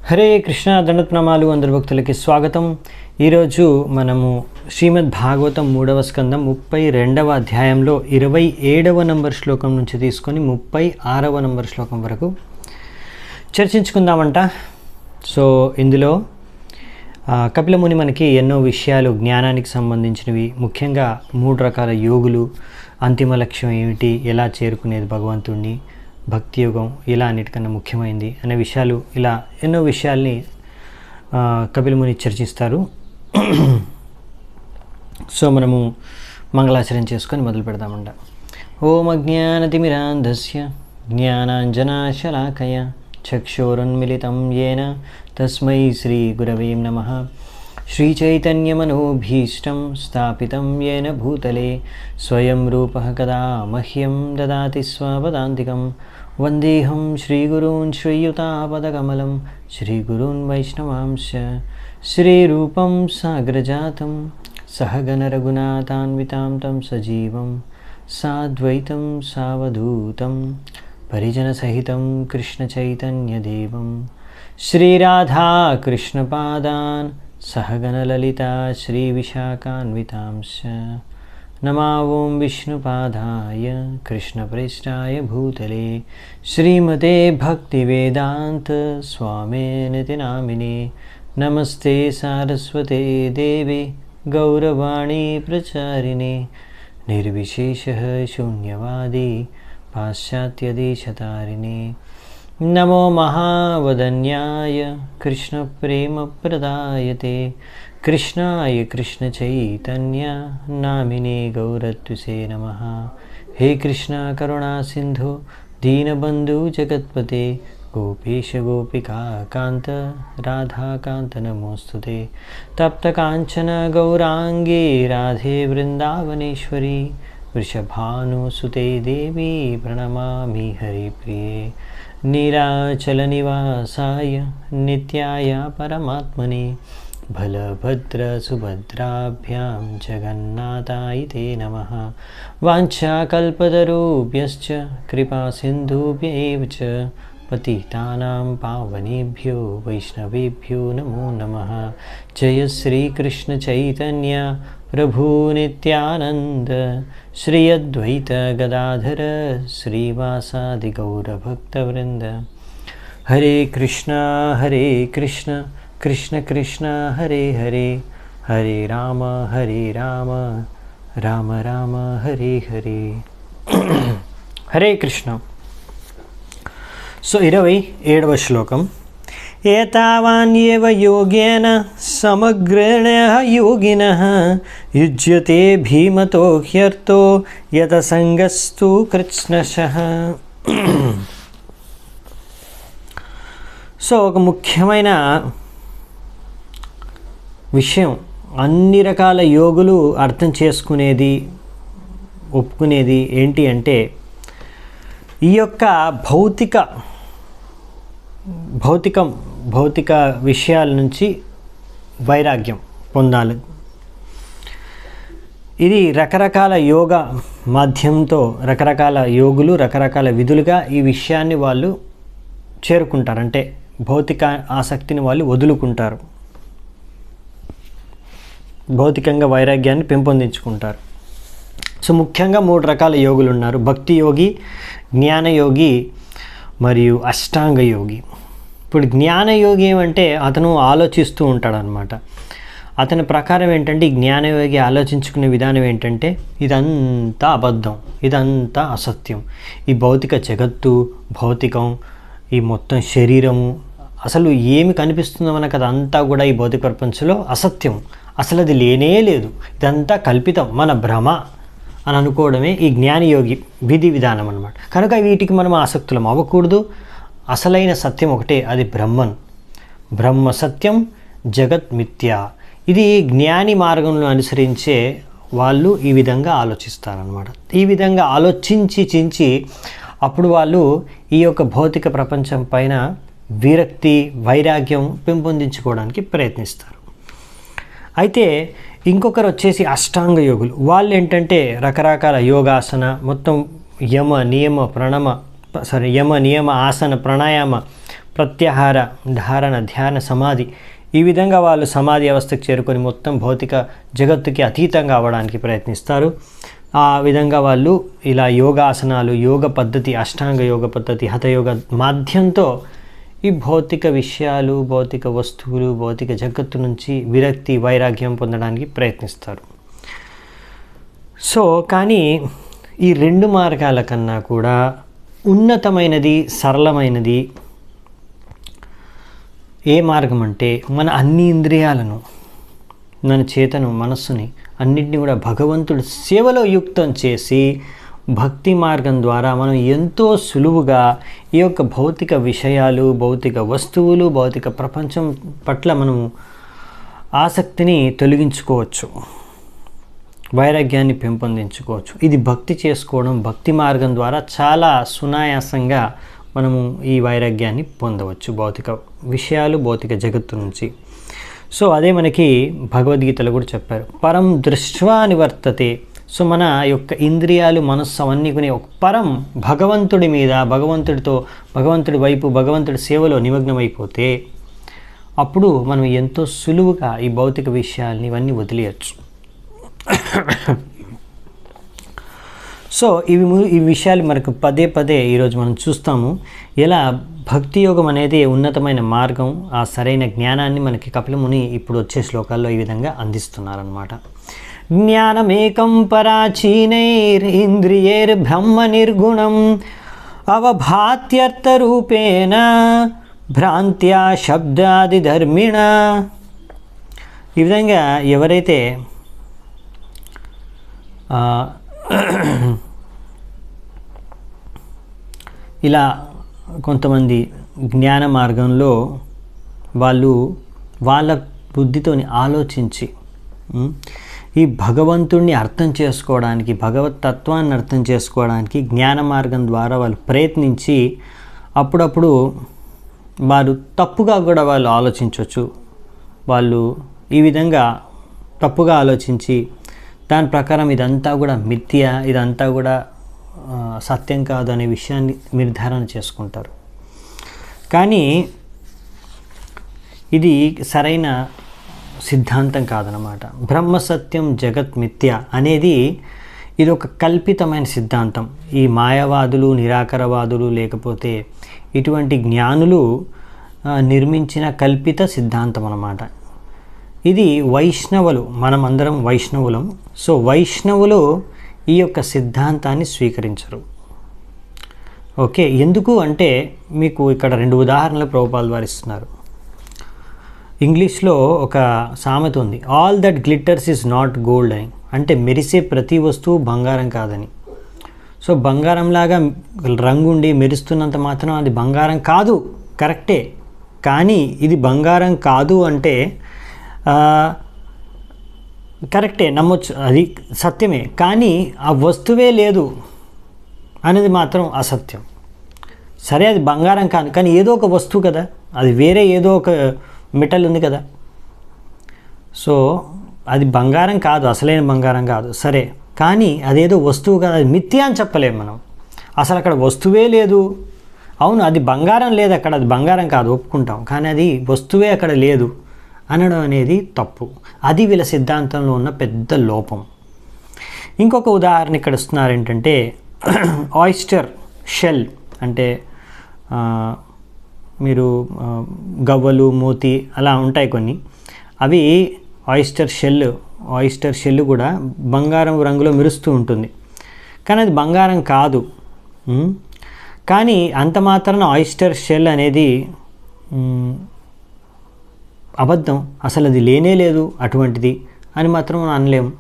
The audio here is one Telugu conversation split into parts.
హరే కృష్ణ దండప్రణామాలు అందరి భక్తులకి స్వాగతం. ఈరోజు మనము శ్రీమద్ భాగవతం 3వ స్కందం 32వ అధ్యాయంలో 27వ నంబర్ శ్లోకం నుంచి తీసుకొని 36వ నంబర్ శ్లోకం వరకు చర్చించుకుందామంట. సో ఇందులో కపిలముని మనకి ఎన్నో విషయాలు జ్ఞానానికి సంబంధించినవి, ముఖ్యంగా 3 రకాల యోగులు, అంతిమ లక్ష్యం ఏమిటి, ఎలా చేరుకునేది భగవంతుడిని, భక్తి యోగం ఇలా అన్నిటికన్నా ముఖ్యమైనది అనే విషయాలు, ఇలా ఎన్నో విషయాల్ని కపిలముని చర్చిస్తారు. సో మనము మంగళాచరణ చేసుకొని మొదలు పెడదామంట. ఓం అజ్ఞానతిమిరాంధస్య జ్ఞానాంజనాశలాకయ చక్షోరున్మిళితం యేన తస్మై శ్రీ గురవే నమః. శ్రీచైతన్యమనోభీష్టం స్థాపితం యేన భూతలే స్వయం రూపః కదా మహ్యం దదాతి స్వపదాంతికం. వందేహం శ్రీగురూన్ శ్రీయుతాపదకమలం శ్రీగురూన్ వైష్ణవాంశ శ్రీరూపం సాగ్రజాతం సహగణ రఘునాథాన్వితాం తం సజీవం సాద్వైతం సావధూతం పరిజనసహితం కృష్ణచైతన్యదేవం శ్రీరాధా కృష్ణపాదాన్ సహగణలలితా శ్రీవిశాఖాన్వితాంశ. నమా ఓం విష్ణుపాదాయ కృష్ణప్రేష్టాయ భూతలే శ్రీమతే భక్తివేదాంత స్వామినితి నామినే. నమస్తే సారస్వతే దేవి గౌరవాణి ప్రచారిణే నిర్విశేషః శూన్యవాది పాశ్చాత్యదేశతారిణే. నమో మహావదన్యాయ కృష్ణప్రేమప్రదాయతే కృష్ణాయ కృష్ణచైతన్య నామినే గౌరత్విసే నమః. హే కృష్ణ కరుణా సింధు దీనబంధు జగత్పతే గోపేశ గోపికా కాంత రాధాకాంత నమోస్తుతే. తప్తకాంచన గౌరాంగే రాధే వృందావనేశ్వరి వృషభానుసుతే దేవి ప్రణమామి హరిప్రియే. నీలాచలనివాసాయ నిత్యాయ పరమాత్మనే బలభద్రసుభద్రాభ్యాం జగన్నాథాయ తే నమః. వాంఛాకల్పతరుభ్యశ్చ కృపాసింధుభ్య ఏవ చ పతితానాం పావనేభ్యో వైష్ణవేభ్యో నమో నమః. జయ శ్రీకృష్ణ చైతన్య ప్రభు నిత్యానంద శ్రీ అద్వైత గదాధర శ్రీవాసాది గౌరభక్తవృంద. హరే కృష్ణ కృష్ణ కృష్ణ హరే హరే హరే రామ రామ రామ హరే హరే. హరే కృష్ణ. సో 27వ శ్లోకం. ఏతావాన్యేవ యోగేన సమగ్రేణ యోగినః యుజ్యతే భీమతో హ్యర్థో యత సంగస్తు కృష్ణశః. సో ఒక ముఖ్యమైన విషయం, అన్ని రకాల యోగులు అర్థం చేసుకునేది, ఒప్పుకునేది ఏంటి అంటే, ఈ యొక్క భౌతిక విషయాల నుంచి వైరాగ్యం పొందాలి. ఇది రకరకాల యోగ మాధ్యమంతో రకరకాల యోగులు రకరకాల విధులుగా ఈ విషయాన్ని వాళ్ళు చేరుకుంటారు. అంటే భౌతిక ఆసక్తిని వాళ్ళు వదులుకుంటారు, భౌతికంగా వైరాగ్యాన్ని పెంపొందించుకుంటారు. సో ముఖ్యంగా 3 రకాల యోగులు ఉన్నారు: భక్తి యోగి, జ్ఞానయోగి మరియు అష్టాంగ యోగి. ఇప్పుడు జ్ఞానయోగి ఏమంటే అతను ఆలోచిస్తూ ఉంటాడనమాట. అతని ప్రకారం ఏంటంటే, ఈ జ్ఞానయోగి ఆలోచించుకునే విధానం ఏంటంటే, ఇదంతా అబద్ధం, ఇదంతా అసత్యం, ఈ భౌతిక జగత్తు, భౌతికం, ఈ మొత్తం శరీరము, అసలు ఏమి కనిపిస్తుందో మనకు అదంతా కూడా ఈ భౌతిక ప్రపంచంలో అసత్యం, అసలు అది లేనే లేదు, ఇదంతా కల్పితం, మన భ్రమ అని అనుకోవడమే ఈ జ్ఞానయోగి విధి విధానం అన్నమాట. కనుక వీటికి మనం ఆసక్తులం అవ్వకూడదు. అసలైన సత్యం ఒకటే, అది బ్రహ్మ సత్యం, జగత్ మిథ్య. ఇది జ్ఞాని మార్గంలో అనుసరించే వాళ్ళు ఈ విధంగా ఆలోచిస్తారనమాట. ఈ విధంగా ఆలోచించి అప్పుడు వాళ్ళు ఈ యొక్క భౌతిక ప్రపంచం పైన విరక్తి, వైరాగ్యం పెంపొందించుకోవడానికి ప్రయత్నిస్తారు. అయితే ఇంకొకరు వచ్చేసి అష్టాంగ యోగులు. వాళ్ళు ఏంటంటే రకరకాల యోగాసన, మొత్తం యమ నియమ ఆసన ప్రాణాయామ ప్రత్యాహార, ధారణ, ధ్యాన, సమాధి, ఈ విధంగా వాళ్ళు సమాధి అవస్థకు చేరుకొని మొత్తం భౌతిక జగత్తుకి అతీతంగా అవ్వడానికి ప్రయత్నిస్తారు. ఆ విధంగా వాళ్ళు ఇలా యోగాసనాలు, యోగ పద్ధతి, అష్టాంగ యోగ పద్ధతి, హఠయోగ మాధ్యంతో ఈ భౌతిక విషయాలు, భౌతిక వస్తువులు, భౌతిక జగత్తు నుంచి విరక్తి, వైరాగ్యం పొందడానికి ప్రయత్నిస్తారు. సో కానీ ఈ రెండు మార్గాల కన్నా కూడా ఉన్నతమైనది, సరళమైనది ఏ మార్గం అంటే మన అన్ని ఇంద్రియాలను, మన చేతను, మనస్సుని అన్నింటినీ కూడా భగవంతుడి సేవలో యుక్తం చేసి భక్తి మార్గం ద్వారా మనం ఎంతో సులువుగా ఈ యొక్క భౌతిక విషయాలు, భౌతిక వస్తువులు, భౌతిక ప్రపంచం పట్ల మనము ఆసక్తిని తొలగించుకోవచ్చు, వైరాగ్యాన్ని పెంపొందించుకోవచ్చు. ఇది భక్తి చేసుకోవడం, భక్తి మార్గం ద్వారా చాలా సునాయాసంగా మనము ఈ వైరాగ్యాన్ని పొందవచ్చు భౌతిక విషయాలు, భౌతిక జగత్తు నుంచి. సో అదే మనకి భగవద్గీతలో కూడా చెప్పారు, పరం దృష్ట్వా నివర్తతే. సో మన యొక్క ఇంద్రియాలు, మనస్సు అవన్నీ కొన్ని ఒక పరం భగవంతుడి మీద, భగవంతుడి వైపు, భగవంతుడి సేవలో నిమగ్నమైపోతే అప్పుడు మనం ఎంతో సులువుగా ఈ భౌతిక విషయాల్ని ఇవన్నీ వదిలేయచ్చు. సో ఈ విషయాలు మనకు పదే పదే ఈరోజు మనం చూస్తాము. ఎలా భక్తి యోగం అనేది ఉన్నతమైన మార్గం, ఆ సరైన జ్ఞానాన్ని మనకి కపిల ముని ఇప్పుడు వచ్చే శ్లోకాల్లో ఈ విధంగా అందిస్తున్నారన్నమాట. జ్ఞానమేకం పరాచీనైరింద్రియైర్బ్రహ్మ నిర్గుణం అవభాత్యర్థరూపేణ భ్రాంత్యా శబ్దాది ధర్మిణ. ఈ విధంగా ఎవరైతే ఇలా కొంతమంది జ్ఞాన మార్గంలో వాళ్ళు వాళ్ళ బుద్ధితోని ఆలోచించి ఈ భగవంతుణ్ణి అర్థం చేసుకోవడానికి, భగవత్ తత్వాన్ని అర్థం చేసుకోవడానికి జ్ఞాన మార్గం ద్వారా వాళ్ళు ప్రయత్నించి అప్పుడప్పుడు వారు తప్పుగా కూడా వాళ్ళు ఆలోచించవచ్చు. వాళ్ళు ఈ విధంగా తప్పుగా ఆలోచించి దాని ప్రకారం ఇదంతా కూడా మిథ్య, ఇదంతా కూడా సత్యం కాదు అనే విషయాన్ని నిర్ధారణ చేసుకుంటారు. కానీ ఇది సరైన సిద్ధాంతం కాదనమాట. బ్రహ్మ సత్యం, జగత్ మిథ్య అనేది ఇది ఒక కల్పితమైన సిద్ధాంతం. ఈ మాయావాదులు, నిరాకరవాదులు లేకపోతే ఇటువంటి జ్ఞానులు నిర్మించిన కల్పిత సిద్ధాంతం అన్నమాట. ఇది వైష్ణవులు, మనమందరం వైష్ణవులం. సో వైష్ణవులు ఈ యొక్క సిద్ధాంతాన్ని స్వీకరించరు. ఓకే, ఎందుకు అంటే మీకు ఇక్కడ 2 ఉదాహరణలు ప్రభుపాదులు వారు ఇస్తున్నారు. ఇంగ్లీష్లో ఒక సామెత ఉంది, all that glitters is not gold అని. అంటే మెరిసే ప్రతి వస్తువు బంగారం కాదని. సో బంగారంలాగా రంగుండి మెరుస్తున్నంత మాత్రం అది బంగారం కాదు, కరెక్టే. కానీ ఇది బంగారం కాదు అంటే కరెక్టే, నమ్మొచ్చు, అది సత్యమే. కానీ ఆ వస్తువే లేదు అనేది మాత్రం అసత్యం. సరే అది బంగారం కాదు, కానీ ఏదో ఒక వస్తువు కదా, అది వేరే ఏదో ఒక మెటల్ ఉంది కదా. సో అది బంగారం కాదు, అసలైన బంగారం కాదు, సరే. కానీ అదేదో వస్తువు కదా, అది మిథ్య అని చెప్పలేము మనం. అసలు అక్కడ వస్తువే లేదు. అవును, అది బంగారం లేదు అక్కడ, అది బంగారం కాదు ఒప్పుకుంటాం, కానీ అది వస్తువే అక్కడ లేదు అనడం అనేది తప్పు. అది వీళ్ళ సిద్ధాంతంలో ఉన్న పెద్ద లోపం. ఇంకొక ఉదాహరణ ఇక్కడ ఇస్తున్నారు ఏంటంటే, ఆయిస్టర్ షెల్ అంటే మీరు గవ్వలు, మోతి అలా ఉంటాయి కొన్ని, అవి ఆయిస్టర్ షెల్ కూడా బంగారం రంగులో మెరుస్తూ ఉంటుంది, కానీ అది బంగారం కాదు. కానీ అంత మాత్రాన ఆయిస్టర్ షెల్ అనేది అబద్ధం, అసలు అది లేనే లేదు అటువంటిది అని మాత్రం మనం అనలేము,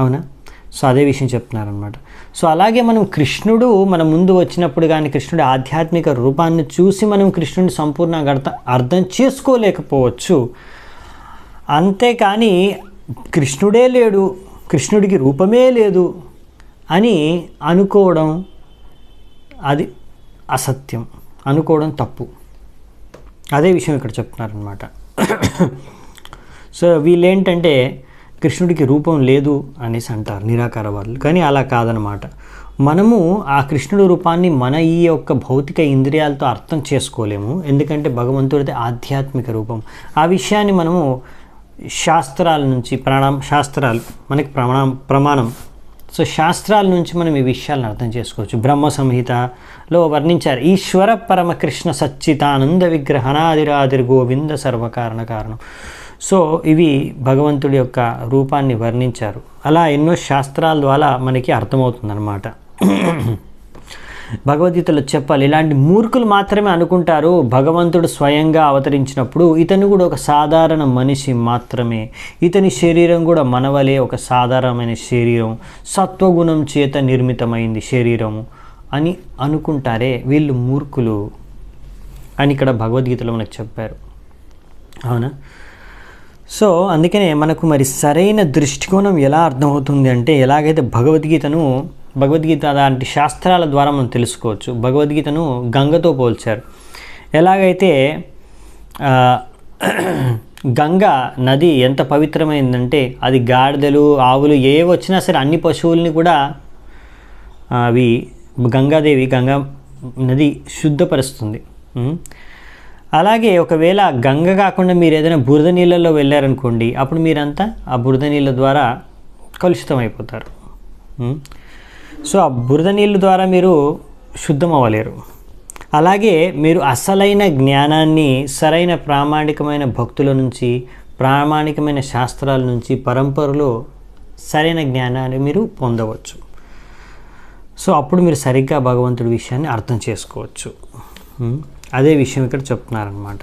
అవునా? సో అదే విషయం చెప్తున్నారనమాట. సో అలాగే మనం కృష్ణుడు మన ముందు వచ్చినప్పుడు కానీ కృష్ణుడి ఆధ్యాత్మిక రూపాన్ని చూసి మనం కృష్ణుడిని సంపూర్ణంగా అర్థం చేసుకోలేకపోవచ్చు. అంతేకాని కృష్ణుడే లేడు, కృష్ణుడికి రూపమే లేదు అని అనుకోవడం అది అసత్యం, అనుకోవడం తప్పు. అదే విషయం ఇక్కడ చెప్తున్నారనమాట. సో వీళ్ళేంటంటే కృష్ణుడికి రూపం లేదు అనేసి అంటారు నిరాకారవాదులు, కానీ అలా కాదనమాట. మనము ఆ కృష్ణుడి రూపాన్ని మన ఈ యొక్క భౌతిక ఇంద్రియాలతో అర్థం చేసుకోలేము, ఎందుకంటే భగవంతుడిది ఆధ్యాత్మిక రూపం. ఆ విషయాన్ని మనము శాస్త్రాల నుంచి శాస్త్రాలు మనకి ప్రమాణం. సో శాస్త్రాల నుంచి మనం ఈ విషయాలను అర్థం చేసుకోవచ్చు. బ్రహ్మ సంహితలో వర్ణించారు, ఈశ్వర పరమకృష్ణ సచ్చితానంద విగ్రహ అనాదిరాదిర్ గోవింద సర్వకారణ కారణం. సో ఇవి భగవంతుడి యొక్క రూపాన్ని వర్ణించారు. అలా ఎన్నో శాస్త్రాల ద్వారా మనకి అర్థమవుతుందన్నమాట. భగవద్గీతలో చెప్పాలి, ఇలాంటి మూర్ఖులు మాత్రమే అనుకుంటారు భగవంతుడు స్వయంగా అవతరించినప్పుడు ఇతను కూడా ఒక సాధారణ మనిషి మాత్రమే, ఇతని శరీరం కూడా మనవలే ఒక సాధారణమైన శరీరం, సత్వగుణం చేత నిర్మితమైంది శరీరము అని అనుకుంటారే, వీళ్ళు మూర్ఖులు అని ఇక్కడ భగవద్గీతలో మనకు చెప్పారు. అవునా? సో అందుకనే మనకు మరి సరైన దృష్టికోణం ఎలా అర్థమవుతుంది అంటే, ఎలాగైతే భగవద్గీత అలాంటి శాస్త్రాల ద్వారా మనం తెలుసుకోవచ్చు. భగవద్గీతను గంగతో పోల్చారు. ఎలాగైతే గంగా నది ఎంత పవిత్రమైందంటే, అది గాడిదలు ఆవులు ఏవి వచ్చినా సరే అన్ని పశువుల్ని కూడా అవి గంగా నది శుద్ధపరుస్తుంది. అలాగే ఒకవేళ గంగ కాకుండా మీరు ఏదైనా బురద నీళ్ళల్లో వెళ్ళారనుకోండి, అప్పుడు మీరంతా ఆ బురద నీళ్ళ ద్వారా కలుషితం అయిపోతారు. సో ఆ బురద నీళ్ళ ద్వారా మీరు శుద్ధం అవ్వలేరు. అలాగే మీరు అసలైన జ్ఞానాన్ని సరైన ప్రామాణికమైన భక్తుల నుంచి, ప్రామాణికమైన శాస్త్రాల నుంచి, పరంపరలో సరైన జ్ఞానాన్ని మీరు పొందవచ్చు. సో అప్పుడు మీరు సరిగ్గా భగవంతుడి విషయాన్ని అర్థం చేసుకోవచ్చు. అదే విషయం ఇక్కడ చెప్తున్నారనమాట.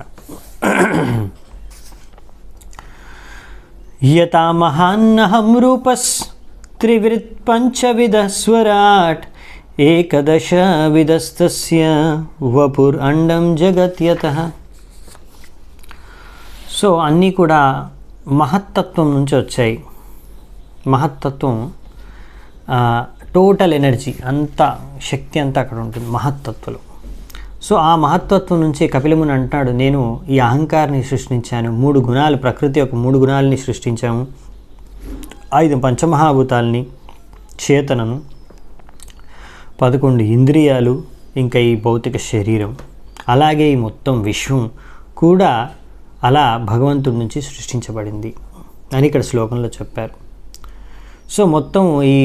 యథా మహాన్నహం రూపస్ త్రివృత్ పంచవిధ స్వరాట్ ఏకదశ విధస్తస్య వపుర్ అండం జగత్యతః. సో అన్నీ కూడా మహత్తత్వం నుంచి వచ్చాయి. మహత్తత్వం టోటల్ ఎనర్జీ అంతా, శక్తి అంతా అక్కడ ఉంటుంది మహత్తత్వంలో. సో ఆ మహత్తత్వం నుంచి కపిలముని అంటున్నాడు, నేను ఈ అహంకారాన్ని సృష్టించాను, 3 గుణాలు, ప్రకృతి యొక్క 3 గుణాలని సృష్టించాము, 5 పంచమహాభూతాలని, చేతనను, 11 ఇంద్రియాలు, ఇంకా ఈ భౌతిక శరీరం, అలాగే ఈ మొత్తం విశ్వం కూడా అలా భగవంతుడి నుంచి సృష్టించబడింది అని ఇక్కడ శ్లోకంలో చెప్పారు. సో మొత్తం ఈ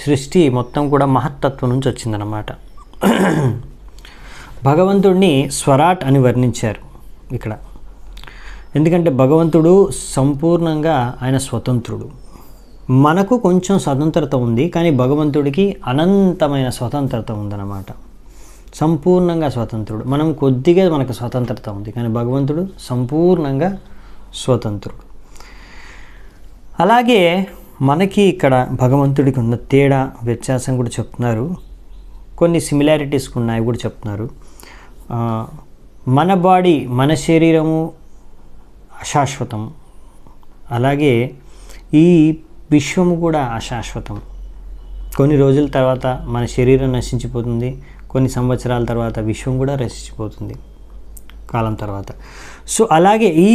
సృష్టి మొత్తం కూడా మహత్తత్వం నుంచి వచ్చిందన్నమాట. భగవంతుడిని స్వరాట్ అని వర్ణించారు ఇక్కడ, ఎందుకంటే భగవంతుడు సంపూర్ణంగా ఆయన స్వతంత్రుడు. మనకు కొంచెం స్వతంత్రత ఉంది, కానీ భగవంతుడికి అనంతమైన స్వతంత్రత ఉందన్నమాట. సంపూర్ణంగా స్వతంత్రుడు. మనం కొద్దిగా మనకు స్వతంత్రత ఉంది, కానీ భగవంతుడు సంపూర్ణంగా స్వతంత్రుడు. అలాగే మనకి ఇక్కడ భగవంతుడికి ఉన్న తేడా, వ్యత్యాసం కూడా చెప్తున్నారు. కొన్ని సిమిలారిటీస్ ఉన్నాయి కూడా చెప్తున్నారు. మన బాడీ, మన శరీరము అశాశ్వతం, అలాగే ఈ విశ్వము కూడా అశాశ్వతం. కొన్ని రోజుల తర్వాత మన శరీరం నశించిపోతుంది, కొన్ని సంవత్సరాల తర్వాత విశ్వం కూడా నశించిపోతుంది కాలం తర్వాత. సో అలాగే ఈ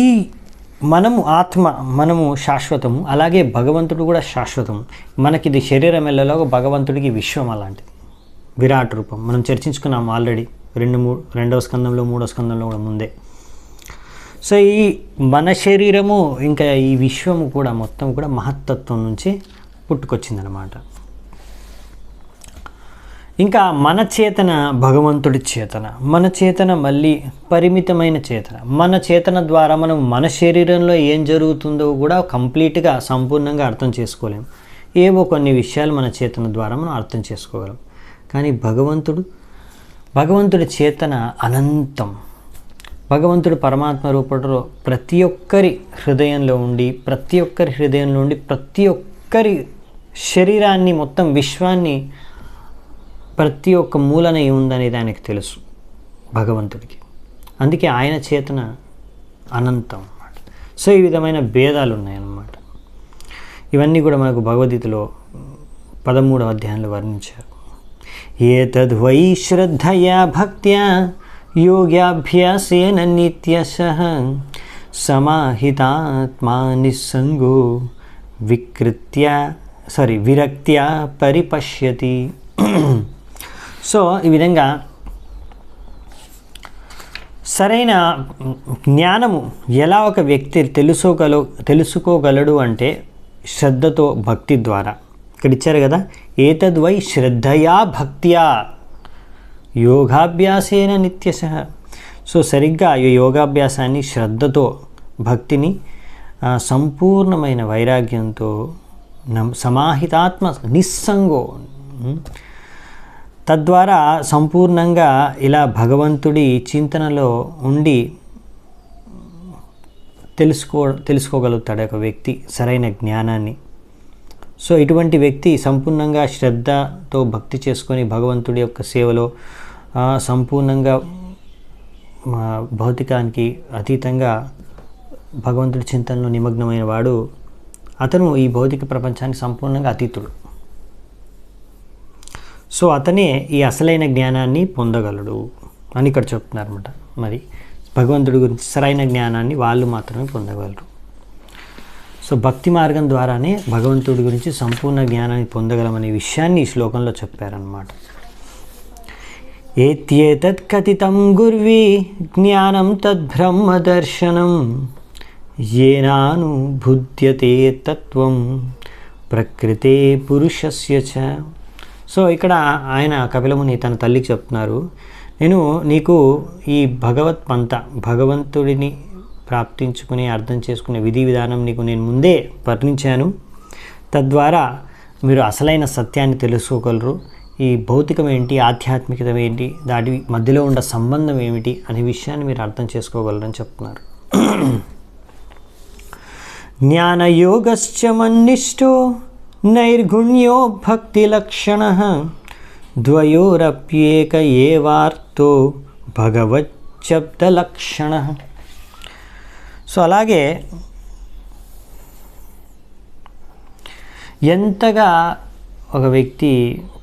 మనము ఆత్మ, మనము శాశ్వతము, అలాగే భగవంతుడు కూడా శాశ్వతము. మనకిది శరీరం వెళ్ళలోగా భగవంతుడికి విశ్వం అలాంటిది, విరాట్ రూపం. మనం చర్చించుకున్నాము ఆల్రెడీ 2వ స్కందంలో, 3వ స్కందంలో కూడా ముందే. సో ఈ మన శరీరము ఇంకా ఈ విశ్వము కూడా మొత్తం కూడా మహత్తత్వం నుంచి పుట్టుకొచ్చిందనమాట. ఇంకా మన చేతన భగవంతుడి చేతన, మన చేతన మళ్ళీ పరిమితమైన చేతన. మన చేతన ద్వారా మనం మన శరీరంలో ఏం జరుగుతుందో కూడా కంప్లీట్గా సంపూర్ణంగా అర్థం చేసుకోలేము. ఏవో కొన్ని విషయాలు మన చేతన ద్వారా మనం అర్థం చేసుకోగలం. కానీ భగవంతుడి చేతన అనంతం. భగవంతుడు పరమాత్మ రూపంలో ప్రతి ఒక్కరి హృదయంలో ఉండి, ప్రతి ఒక్కరి శరీరాన్ని, మొత్తం విశ్వాన్ని, ప్రతి ఒక్క మూలన ఏముందనేది ఆయనకు తెలుసు భగవంతుడికి. అందుకే ఆయన చేతన అనంతం అన్నమాట. సో ఈ విధమైన భేదాలు ఉన్నాయన్నమాట. ఇవన్నీ కూడా మనకు భగవద్గీతలో 13వ అధ్యాయంలో వర్ణించారు. ఏతద్వై శ్రద్ధయా భక్త్యా యోగ్యాభ్యాసేన నిత్యశః సమాహితాత్మా నిస్సంగో విరక్త్యా పరిపశ్యతి. సో ఈ విధంగా సరైన జ్ఞానము ఎలా ఒక వ్యక్తి తెలుసుకోగలడు అంటే శ్రద్ధతో, భక్తి ద్వారా. ఇక్కడ ఇచ్చారు కదా, ఏతద్వై శ్రద్ధయా భక్త్యా యోగాభ్యాసేన నిత్యశః. సో సరిగ్గా ఈ యోగాభ్యాసాన్ని శ్రద్ధతో, భక్తిని సంపూర్ణమైన వైరాగ్యంతో, సమాహితాత్మ నిస్సంగో, తద్వారా సంపూర్ణంగా ఇలా భగవంతుడి చింతనలో ఉండి తెలుసుకోగలుగుతాడు ఒక వ్యక్తి సరైన జ్ఞానాన్ని. సో ఇటువంటి వ్యక్తి సంపూర్ణంగా శ్రద్ధతో భక్తి చేసుకొని భగవంతుడి యొక్క సేవలో సంపూర్ణంగా భౌతికానికి అతీతంగా భగవంతుడి చింతనలో నిమగ్నమైన వాడు, అతను ఈ భౌతిక ప్రపంచానికి సంపూర్ణంగా అతీతుడు. సో అతనే ఈ అసలైన జ్ఞానాన్ని పొందగలడు అని ఇక్కడ చెప్తున్నారన్నమాట. మరి భగవంతుడి గురించి సరైన జ్ఞానాన్ని వాళ్ళు మాత్రమే పొందగలరు. సో భక్తి మార్గం ద్వారానే భగవంతుడి గురించి సంపూర్ణ జ్ఞానాన్ని పొందగలమనే విషయాన్ని ఈ శ్లోకంలో చెప్పారన్నమాట. ఏత్యేతత్ కథితం గుర్వి జ్ఞానం తద్బ్రహ్మ దర్శనం ఏనానుబుధ్యతే తత్వం ప్రకృతే పురుషస్య చ. సో ఇక్కడ ఆయన కపిలముని తన తల్లికి చెప్తున్నారు, నేను నీకు ఈ భగవంతుడిని ప్రాప్తించుకుని అర్థం చేసుకునే విధి విధానం నీకు నేను ముందే వర్ణించాను. తద్వారా మీరు అసలైన సత్యాన్ని తెలుసుకోగలరు. ఈ భౌతికం ఏంటి, ఆధ్యాత్మికత ఏంటి, దాటి మధ్యలో ఉన్న సంబంధం ఏమిటి అనే విషయాన్ని మీరు అర్థం చేసుకోగలరని చెప్తున్నారు. జ్ఞానయోగశ్చ మన్నిష్టో నైర్గుణ్యో భక్తి లక్షణ ద్వయోరప్యేక ఏవార్తో భగవచ్చబ్ద లక్షణ. సో అలాగే ఎంతగా ఒక వ్యక్తి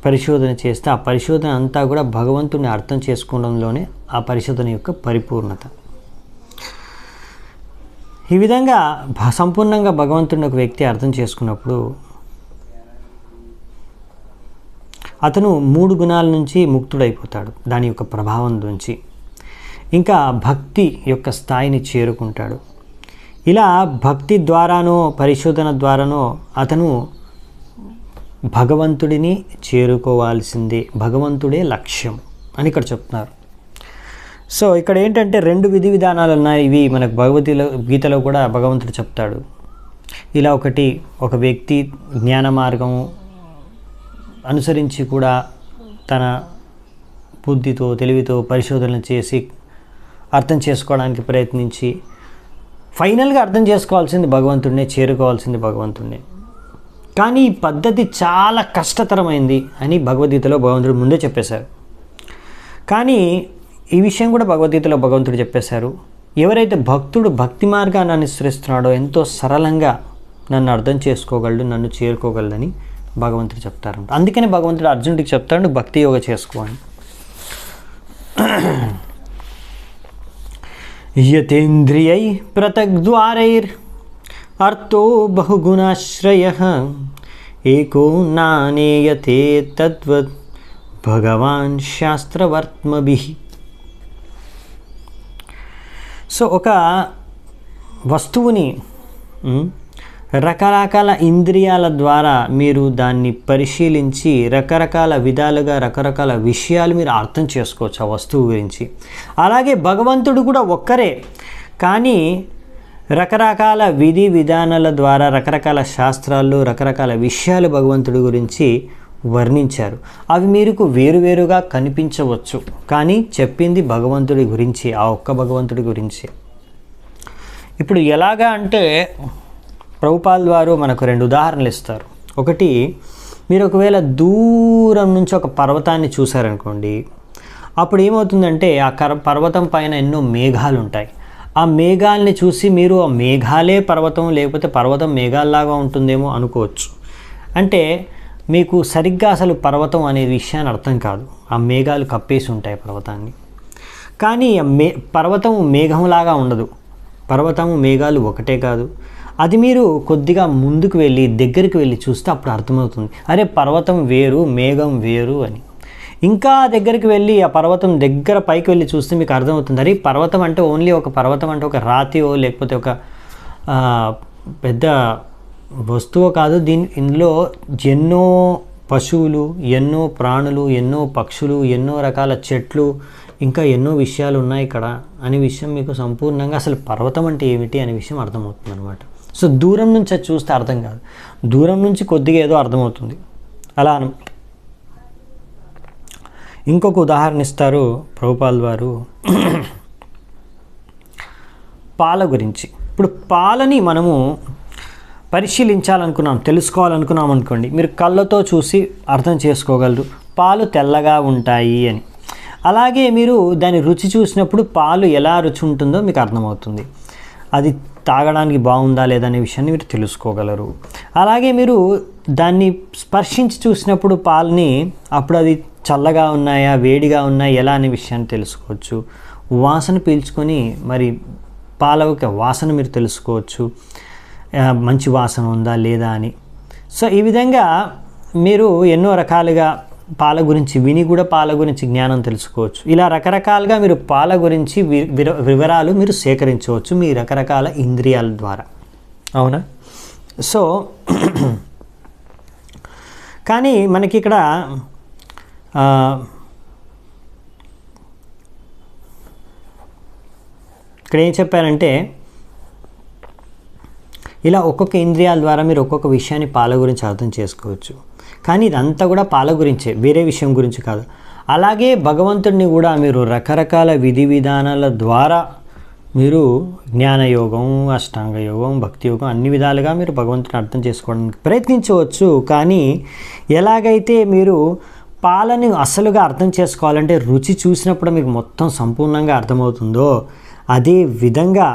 పరిశోధన చేస్తే ఆ పరిశోధన అంతా కూడా భగవంతుని అర్థం చేసుకోవడంలోనే ఆ పరిశోధన యొక్క పరిపూర్ణత. ఈ విధంగా సంపూర్ణంగా భగవంతుని ఒక వ్యక్తి అర్థం చేసుకున్నప్పుడు అతను 3 గుణాల నుంచి ముక్తుడైపోతాడు, దాని యొక్క ప్రభావం నుంచి. ఇంకా భక్తి యొక్క స్థాయిని చేరుకుంటాడు. ఇలా భక్తి ద్వారానో పరిశోధన ద్వారానో అతను భగవంతుడిని చేరుకోవాల్సిందే, భగవంతుడే లక్ష్యం అని ఇక్కడ చెప్తున్నారు. సో ఇక్కడ ఏంటంటే 2 విధి విధానాలు ఉన్నాయి. ఇవి మనకు గీతలో కూడా భగవంతుడు చెప్తాడు. ఇలా ఒక వ్యక్తి జ్ఞాన మార్గం అనుసరించి కూడా తన బుద్ధితో తెలివితో పరిశోధన చేసి అర్థం చేసుకోవడానికి ప్రయత్నించి ఫైనల్గా అర్థం చేసుకోవాల్సింది భగవంతుడినే, చేరుకోవాల్సింది భగవంతుడినే. కానీ ఈ పద్ధతి చాలా కష్టతరమైంది అని భగవద్గీతలో భగవంతుడు ముందే చెప్పేశారు. కానీ ఈ విషయం కూడా భగవద్గీతలో భగవంతుడు చెప్పేశారు, ఎవరైతే భక్తుడు భక్తి మార్గాన్ని అనుసరిస్తున్నాడో ఎంతో సరళంగా నన్ను అర్థం చేసుకోగలడు, నన్ను చేరుకోగలడని భగవంతుడు చెప్తారంట. అందుకనే భగవంతుడు అర్జునుడికి చెప్తాడు, భక్తి యోగ చేసుకో అని. యతేంద్రియై పృథగ్ద్వారైర్ అర్థో బహుగుణాశ్రయః ఏకో నానేయతే తద్వద్ భగవాన్ శాస్త్రవర్త్మభిః. సో ఒక వస్తువుని రకరకాల ఇంద్రియాల ద్వారా మీరు దాన్ని పరిశీలించి రకరకాల విధాలుగా రకరకాల విషయాలు మీరు అర్థం చేసుకోవచ్చు ఆ వస్తువు గురించి. అలాగే భగవంతుడు కూడా ఒక్కరే, కానీ రకరకాల విధి విధానాల ద్వారా రకరకాల శాస్త్రాల్లో రకరకాల విషయాలు భగవంతుడి గురించి వర్ణించారు. అవి మీకు వేరువేరుగా కనిపించవచ్చు, కానీ చెప్పింది భగవంతుడి గురించి, ఆ ఒక్క భగవంతుడి గురించి. ఇప్పుడు ఎలాగా అంటే ప్రభుపాల్ వారు మనకు 2 ఉదాహరణలు ఇస్తారు. ఒకటి, మీరు ఒకవేళ దూరం నుంచి ఒక పర్వతాన్ని చూశారనుకోండి, అప్పుడు ఏమవుతుందంటే ఆ పర్వతం పైన ఎన్నో మేఘాలు ఉంటాయి. ఆ మేఘాలని చూసి మీరు ఆ మేఘాలే పర్వతం, లేకపోతే పర్వతం మేఘాల్లాగా ఉంటుందేమో అనుకోవచ్చు. అంటే మీకు సరిగ్గా అసలు పర్వతం అనే విషయాన్ని అర్థం కాదు, ఆ మేఘాలు కప్పేసి ఉంటాయి పర్వతాన్ని. కానీ పర్వతం మేఘంలాగా ఉండదు, పర్వతము మేఘాలు ఒకటే కాదు. అది మీరు కొద్దిగా ముందుకు వెళ్ళి దగ్గరికి వెళ్ళి చూస్తే అప్పుడు అర్థమవుతుంది, అరే పర్వతం వేరు మేఘం వేరు అని. ఇంకా దగ్గరికి వెళ్ళి ఆ పర్వతం దగ్గర పైకి వెళ్ళి చూస్తే మీకు అర్థమవుతుంది, అరే పర్వతం అంటే ఓన్లీ ఒక పర్వతం అంటే ఒక రాతియో లేకపోతే ఒక పెద్ద వస్తువు కాదు, ఇందులో ఎన్నో పశువులు, ఎన్నో ప్రాణులు, ఎన్నో పక్షులు, ఎన్నో రకాల చెట్లు, ఇంకా ఎన్నో విషయాలు ఉన్నాయి ఇక్కడ అనే విషయం మీకు సంపూర్ణంగా అసలు పర్వతం అంటే ఏమిటి అనే విషయం అర్థమవుతుంది అనమాట. సో దూరం నుంచి అది చూస్తే అర్థం కాదు, దూరం నుంచి కొద్దిగా ఏదో అర్థమవుతుంది అలా అనమాట. ఇంకొక ఉదాహరణ ఇస్తారు ప్రభుపాల్ వారు పాల గురించి. ఇప్పుడు పాలని మనము పరిశీలించాలనుకున్నాం, తెలుసుకోవాలనుకున్నాం అనుకోండి, మీరు కళ్ళతో చూసి అర్థం చేసుకోగలరు పాలు తెల్లగా ఉంటాయి అని. అలాగే మీరు దాని రుచి చూసినప్పుడు పాలు ఎలా రుచి ఉంటుందో మీకు అర్థమవుతుంది, అది తాగడానికి బాగుందా లేదా అనే విషయాన్ని మీరు తెలుసుకోగలరు. అలాగే మీరు దాన్ని స్పర్శించి చూసినప్పుడు పాలని అప్పుడు అది చల్లగా ఉన్నాయా వేడిగా ఉన్నాయా ఎలా అనే విషయాన్ని తెలుసుకోవచ్చు. వాసన పీల్చుకొని మరి పాల యొక్క వాసన మీరు తెలుసుకోవచ్చు, మంచి వాసన ఉందా లేదా అని. సో ఈ విధంగా మీరు ఎన్నో రకాలుగా పాల గురించి విని కూడా పాల గురించి జ్ఞానం తెలుసుకోవచ్చు. ఇలా రకరకాలుగా మీరు పాల గురించి వివరాలు మీరు సేకరించవచ్చు మీ రకరకాల ఇంద్రియాల ద్వారా, అవునా. సో కానీ మనకి ఇక్కడ ఏం చెప్పారంటే, ఇలా ఒక్కొక్క ఇంద్రియాల ద్వారా మీరు ఒక్కొక్క విషయాన్ని పాల గురించి అర్థం చేసుకోవచ్చు. కానీ ఇదంతా కూడా పాల గురించే, వేరే విషయం గురించి కాదు. అలాగే భగవంతుడిని కూడా మీరు రకరకాల విధి విధానాల ద్వారా మీరు జ్ఞానయోగం, అష్టాంగ యోగం, భక్తి యోగం అన్ని విధాలుగా మీరు భగవంతుని అర్థం చేసుకోవడానికి ప్రయత్నించవచ్చు. కానీ ఎలాగైతే మీరు పాలని అసలుగా అర్థం చేసుకోవాలంటే రుచి చూసినప్పుడు మీకు మొత్తం సంపూర్ణంగా అర్థమవుతుందో, అదే విధంగా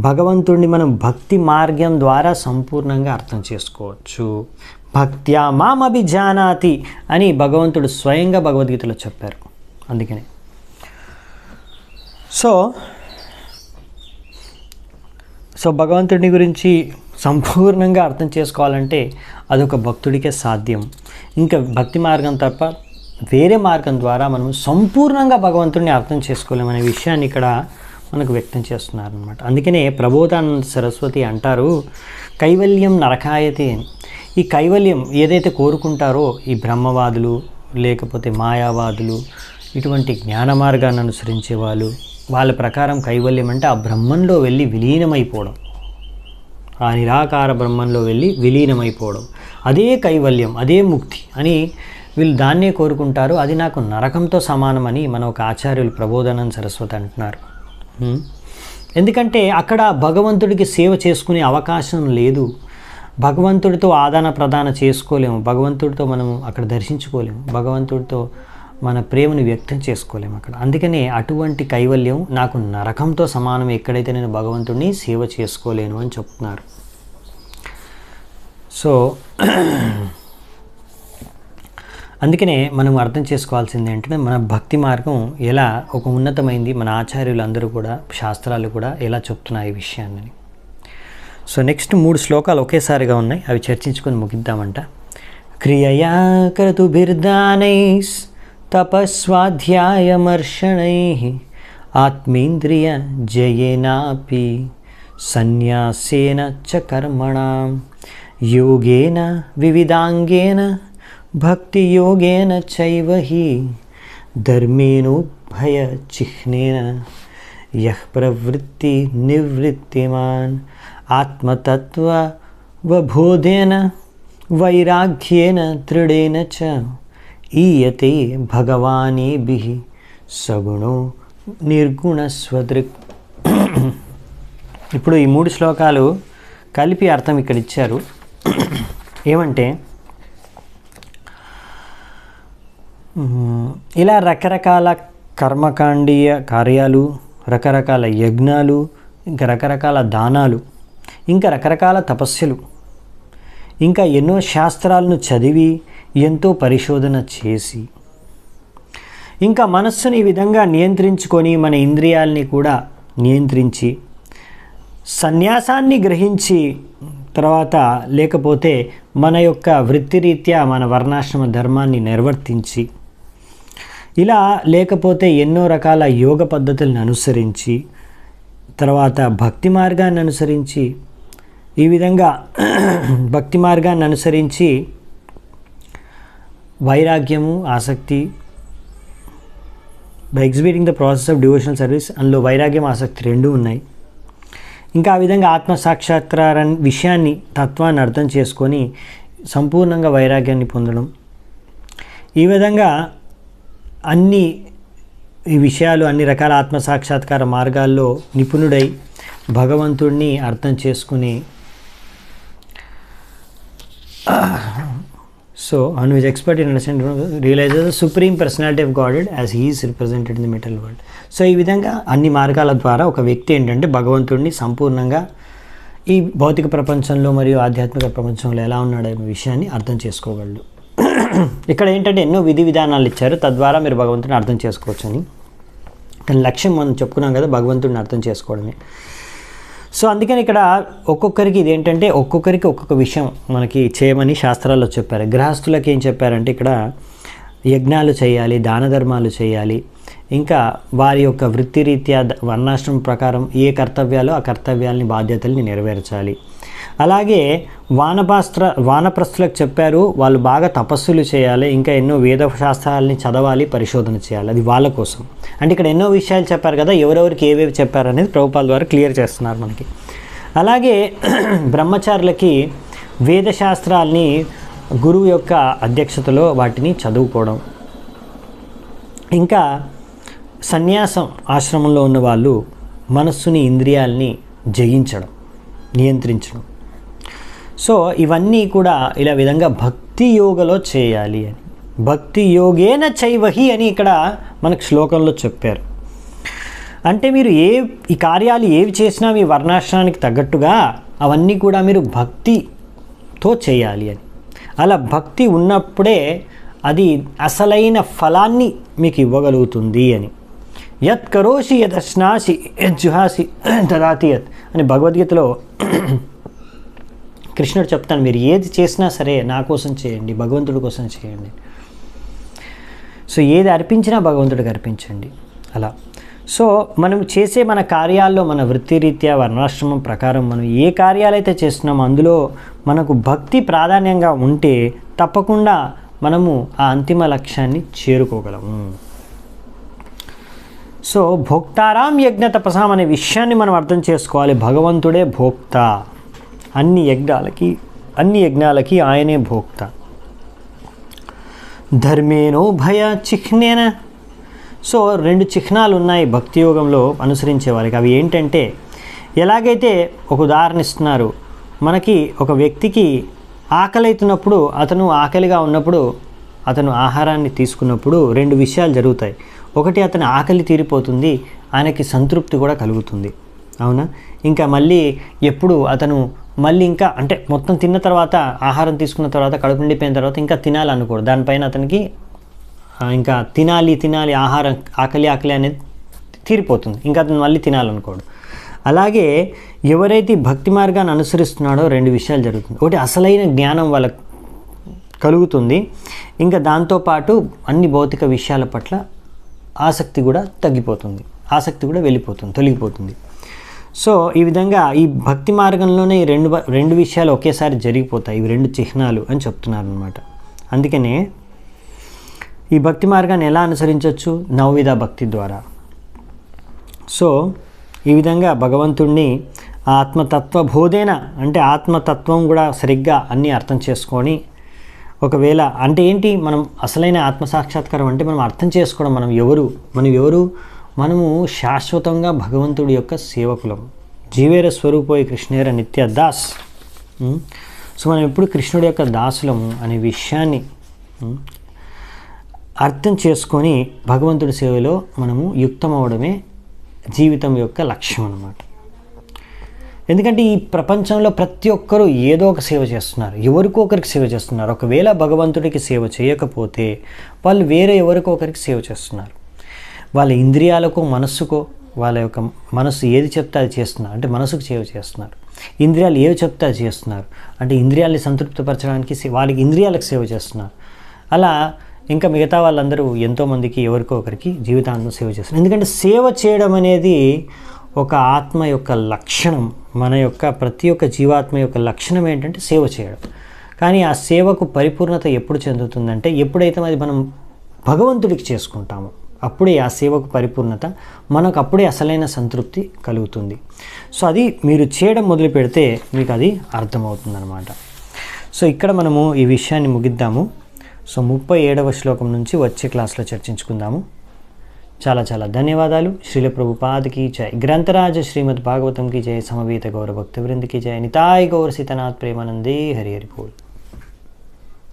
భగవంతుడిని మనం భక్తి మార్గం ద్వారా సంపూర్ణంగా అర్థం చేసుకోవచ్చు. భక్త్యా మామభిజానాతి అని భగవంతుడు స్వయంగా భగవద్గీతలో చెప్పారు. అందుకనే సో భగవంతుడిని గురించి సంపూర్ణంగా అర్థం చేసుకోవాలంటే అదొక భక్తుడికే సాధ్యం. ఇంకా భక్తి మార్గం తప్ప వేరే మార్గం ద్వారా మనం సంపూర్ణంగా భగవంతుడిని అర్థం చేసుకోలేమనే విషయాన్ని ఇక్కడ మనకు వ్యక్తం చేస్తున్నారనమాట. అందుకనే ప్రబోధానంద సరస్వతి అంటారు, కైవల్యం నరకాయతే అని. ఈ కైవల్యం ఏదైతే కోరుకుంటారో ఈ బ్రహ్మవాదులు లేకపోతే మాయావాదులు, ఇటువంటి జ్ఞాన మార్గాన్ని అనుసరించే వాళ్ళ ప్రకారం కైవల్యం అంటే ఆ బ్రహ్మంలో వెళ్ళి విలీనమైపోవడం, ఆ నిరాకార బ్రహ్మంలో వెళ్ళి విలీనమైపోవడం, అదే కైవల్యం, అదే ముక్తి అని వీళ్ళు దాన్నే కోరుకుంటారు. అది నాకు నరకంతో సమానమని మన ఒక ఆచార్యులు ప్రబోధానంద సరస్వతి అంటున్నారు. ఎందుకంటే అక్కడ భగవంతుడికి సేవ చేసుకునే అవకాశం లేదు, భగవంతుడితో ఆదాన ప్రదాన చేసుకోలేము, భగవంతుడితో మనము అక్కడ దర్శించుకోలేము, భగవంతుడితో మన ప్రేమను వ్యక్తం చేసుకోలేము అక్కడ. అందుకనే అటువంటి కైవల్యం నాకు నరకంతో సమానం ఎక్కడైతే నేను భగవంతుడిని సేవ చేసుకోలేను అని చెప్తున్నారు. సో అందుకనే మనం అర్థం చేసుకోవాల్సింది ఏంటంటే మన భక్తి మార్గం ఎలా ఒక ఉన్నతమైంది, మన ఆచార్యులు అందరూ కూడా శాస్త్రాలు కూడా ఎలా చెప్తున్నాయి ఈ విషయాన్ని. సో నెక్స్ట్ 3 శ్లోకాలు ఒకేసారిగా ఉన్నాయి, అవి చర్చించుకొని ముగిద్దామంట. క్రియయా క్రతుభిర్దానైస్ తపస్వాధ్యాయమర్షణై ఆత్మేంద్రియ జయేనాపి సన్యాసేన చ కర్మణాం యోగేన వివిధాంగేన భక్తి యోగేన చైవ హి ధర్మేనోభయ చిహ్నేన యః ప్రవృత్తి నివృత్తిమాన్ ఆత్మతత్వబోధేన వైరాగ్యేన దృఢేన చ ఈయతే భగవానేభిః సగుణో నిర్గుణస్వదృక్. ఇప్పుడు ఈ 3 శ్లోకాలు కలిపి అర్థం ఇక్కడ ఇచ్చారు. ఏమంటే ఇలా రకరకాల కర్మకాండీయ కార్యాలు, రకరకాల యజ్ఞాలు, ఇంకా రకరకాల దానాలు, ఇంకా రకరకాల తపస్సులు, ఇంకా ఎన్నో శాస్త్రాలను చదివి ఎంతో పరిశోధన చేసి ఇంకా మనస్సుని ఈ విధంగా నియంత్రించుకొని మన ఇంద్రియాలని కూడా నియంత్రించి సన్యాసాన్ని గ్రహించి తర్వాత లేకపోతే మన యొక్క వృత్తిరీత్యా మన వర్ణాశ్రమ ధర్మాన్ని నిర్వర్తించి ఇలా లేకపోతే ఎన్నో రకాల యోగ పద్ధతులను అనుసరించి తర్వాత భక్తి మార్గాన్ని అనుసరించి ఈ విధంగా భక్తి మార్గాన్ని అనుసరించి వైరాగ్యము ఆసక్తి by exhibiting the process of devotional service, అందులో వైరాగ్యం ఆసక్తి రెండూ ఉన్నాయి. ఇంకా ఆ విధంగా ఆత్మసాక్షాత్కార విషయాన్ని తత్వాన్ని అర్థం చేసుకొని సంపూర్ణంగా వైరాగ్యాన్ని పొందడం, ఈ విధంగా అన్ని ఈ విషయాలు అన్ని రకాల ఆత్మసాక్షాత్కార మార్గాల్లో నిపుణుడై భగవంతుడిని అర్థం చేసుకుని so and is expert in understanding realizes the supreme personality of Godhead as he is represented in the material world. So ఈ విధంగా అన్ని మార్గాల ద్వారా ఒక వ్యక్తి ఏంటంటే భగవంతుడిని సంపూర్ణంగా ఈ భౌతిక ప్రపంచంలో మరియు ఆధ్యాత్మిక ప్రపంచంలో ఎలా ఉన్నాడనే విషయాన్ని అర్థం చేసుకోగలడు. ఇక్కడ ఏంటంటే ఎన్నో విధి విధానాలు ఇచ్చారు, తద్వారా మీరు భగవంతుడిని అర్థం చేసుకోవచ్చని. కానీ లక్ష్యం మనం చెప్పుకున్నాం కదా, భగవంతుడిని అర్థం చేసుకోవడమే. సో అందుకని ఇక్కడ ఒక్కొక్కరికి ఇదేంటంటే ఒక్కొక్కరికి ఒక్కొక్క విషయం మనకి చేయమని శాస్త్రాల్లో చెప్పారు. గృహస్థులకి ఏం చెప్పారంటే ఇక్కడ యజ్ఞాలు చేయాలి, దాన ధర్మాలు చేయాలి, ఇంకా వారి యొక్క వృత్తిరీత్యా వర్ణాశ్రమం ప్రకారం ఏ కర్తవ్యాలో ఆ కర్తవ్యాలని బాధ్యతల్ని నెరవేర్చాలి. అలాగే వానప్రస్థులకు చెప్పారు వాళ్ళు బాగా తపస్సులు చేయాలి, ఇంకా ఎన్నో వేద శాస్త్రాలని చదవాలి, పరిశోధన చేయాలి, అది వాళ్ళ కోసం. అంటే ఇక్కడ ఎన్నో విషయాలు చెప్పారు కదా, ఎవరెవరికి ఏవేవి చెప్పారు అనేది ప్రభుపాల ద్వారా క్లియర్ చేస్తున్నారు మనకి. అలాగే బ్రహ్మచారులకి వేదశాస్త్రాల్ని గురువు యొక్క అధ్యక్షతలో వాటిని చదువుకోవడం, ఇంకా సన్యాసం ఆశ్రమంలో ఉన్న వాళ్ళు మనస్సుని ఇంద్రియాలని జయించడం, నియంత్రించడం. సో ఇవన్నీ కూడా ఇలా విధంగా భక్తి యోగలో చేయాలి అని, భక్తి యోగేన చైవహి అని ఇక్కడ మనకు శ్లోకంలో చెప్పారు. అంటే మీరు ఈ కార్యాలు ఏవి చేసినా మీ వర్ణాశ్రమానికి తగ్గట్టుగా అవన్నీ కూడా మీరు భక్తితో చేయాలి అని. అలా భక్తి ఉన్నప్పుడే అది అసలైన ఫలాన్ని మీకు ఇవ్వగలుగుతుంది అని. యత్ కరోషి యదశ్నాసి యజ్జుహాసి దదాతి యత్ అని భగవద్గీతలో కృష్ణుడు చెప్తాను, మీరు ఏది చేసినా సరే నా కోసం చేయండి, భగవంతుడి కోసం చేయండి. సో ఏది అర్పించినా భగవంతుడికి అర్పించండి అలా. సో మనం చేసే మన కార్యాల్లో మన వృత్తిరీత్యా వర్ణాశ్రమం ప్రకారం మనం ఏ కార్యాలైతే చేస్తున్నామో అందులో మనకు భక్తి ప్రాధాన్యంగా ఉంటే తప్పకుండా మనము ఆ అంతిమ లక్ష్యాన్ని చేరుకోగలము. సో భోక్తారాం యజ్ఞ తపసాం అనే విషయాన్ని మనం అర్థం చేసుకోవాలి. భగవంతుడే భోక్త, అన్ని యజ్ఞాలకి ఆయనే భోక్త. ధర్మేనో భయ చిహ్నేన. సో 2 చిహ్నాలు ఉన్నాయి భక్తి యోగంలో అనుసరించే వారికి. అవి ఏంటంటే, ఎలాగైతే ఒక ఉదాహరణ ఇస్తున్నారు, మనకి ఒక వ్యక్తికి ఆకలి అవుతున్నప్పుడు, అతను ఆకలిగా ఉన్నప్పుడు అతను ఆహారాన్ని తీసుకున్నప్పుడు 2 విషయాలు జరుగుతాయి. ఒకటి, అతని ఆకలి తీరిపోతుంది, ఆయనకి సంతృప్తి కూడా కలుగుతుంది, అవునా. ఇంకా మళ్ళీ ఎప్పుడు అతను మళ్ళీ ఇంకా అంటే మొత్తం తిన్న తర్వాత, ఆహారం తీసుకున్న తర్వాత, కడుపు నిండిపోయిన తర్వాత ఇంకా తినాలనుకోడు, దానిపైన అతనికి ఇంకా తినాలి ఆహారం ఆకలి అనేది తీరిపోతుంది, ఇంకా అతను మళ్ళీ తినాలనుకోడు. అలాగే ఎవరైతే భక్తి మార్గాన్ని అనుసరిస్తున్నాడో 2 విషయాలు జరుగుతుంది. ఒకటి, అసలైన జ్ఞానం వాళ్ళకు కలుగుతుంది, ఇంకా దాంతోపాటు అన్ని భౌతిక విషయాల పట్ల ఆసక్తి కూడా తగ్గిపోతుంది, ఆసక్తి కూడా తొలగిపోతుంది. సో ఈ విధంగా ఈ భక్తి మార్గంలోనే ఈ రెండు విషయాలు ఒకేసారి జరిగిపోతాయి. ఇవి 2 చిహ్నాలు అని చెప్తున్నారు అనమాట. అందుకనే ఈ భక్తి మార్గాన్ని ఎలా అనుసరించవచ్చు? నవవిధ భక్తి ద్వారా. సో ఈ విధంగా భగవంతుణ్ణి ఆత్మతత్వ బోధేన, అంటే ఆత్మతత్వం కూడా సరిగ్గా అన్నీ అర్థం చేసుకొని, ఒకవేళ అంటే ఏంటి, మనం అసలైన ఆత్మసాక్షాత్కారం అంటే మనం అర్థం చేసుకోవడం, మనం ఎవరు, మనము శాశ్వతంగా భగవంతుడి యొక్క సేవకులం. జీవేర స్వరూపోయి కృష్ణేర నిత్య దాస్. సో మనం ఎప్పుడు కృష్ణుడి యొక్క దాసులము అనే విషయాన్ని అర్థం చేసుకొని భగవంతుడి సేవలో మనము యుక్తమవడమే జీవితం యొక్క లక్ష్యం అన్నమాట. ఎందుకంటే ఈ ప్రపంచంలో ప్రతి ఒక్కరూ ఏదో ఒక సేవ చేస్తున్నారు, ఎవరికో ఒకరికి సేవ చేస్తున్నారు. ఒకవేళ భగవంతుడికి సేవ చేయకపోతే వాళ్ళు వేరే ఎవరికో ఒకరికి సేవ చేస్తున్నారు. వాళ్ళ ఇంద్రియాలకో మనస్సుకో వాళ్ళ యొక్క మనసు ఏది చెప్తే అది చేస్తున్నారు, అంటే మనసుకు సేవ చేస్తున్నారు. ఇంద్రియాలు ఏవి చెప్తే అది చేస్తున్నారు, అంటే ఇంద్రియాలని సంతృప్తిపరచడానికి వాళ్ళకి ఇంద్రియాలకు సేవ చేస్తున్నారు. అలా ఇంకా మిగతా వాళ్ళందరూ ఎంతోమందికి ఎవరికో ఒకరికి జీవితాంతం సేవ చేస్తున్నారు. ఎందుకంటే సేవ చేయడం అనేది ఒక ఆత్మ యొక్క లక్షణం. మన యొక్క ప్రతి ఒక్క జీవాత్మ యొక్క లక్షణం ఏంటంటే సేవ చేయడం. కానీ ఆ సేవకు పరిపూర్ణత ఎప్పుడు చెందుతుందంటే ఎప్పుడైతే అది మనం భగవంతుడికి చేసుకుంటామో అప్పుడే ఆ సేవకు పరిపూర్ణత, మనకు అప్పుడే అసలైన సంతృప్తి కలుగుతుంది. సో అది మీరు చేయడం మొదలు పెడితే మీకు అది అర్థమవుతుందన్నమాట. సో ఇక్కడ మనము ఈ విషయాన్ని ముగిద్దాము. సో 37వ శ్లోకం నుంచి వచ్చే క్లాస్లో చర్చించుకుందాము. చాలా చాలా ధన్యవాదాలు. శ్రీల ప్రభుపాదకి జై. గ్రంథరాజ శ్రీమద్ భాగవతం की जय. సమవేత గౌర భక్తవృంద की जय. నితాయ్ గౌర సీతనాథ్ ప్రేమానందే. హరి హరి బోల్.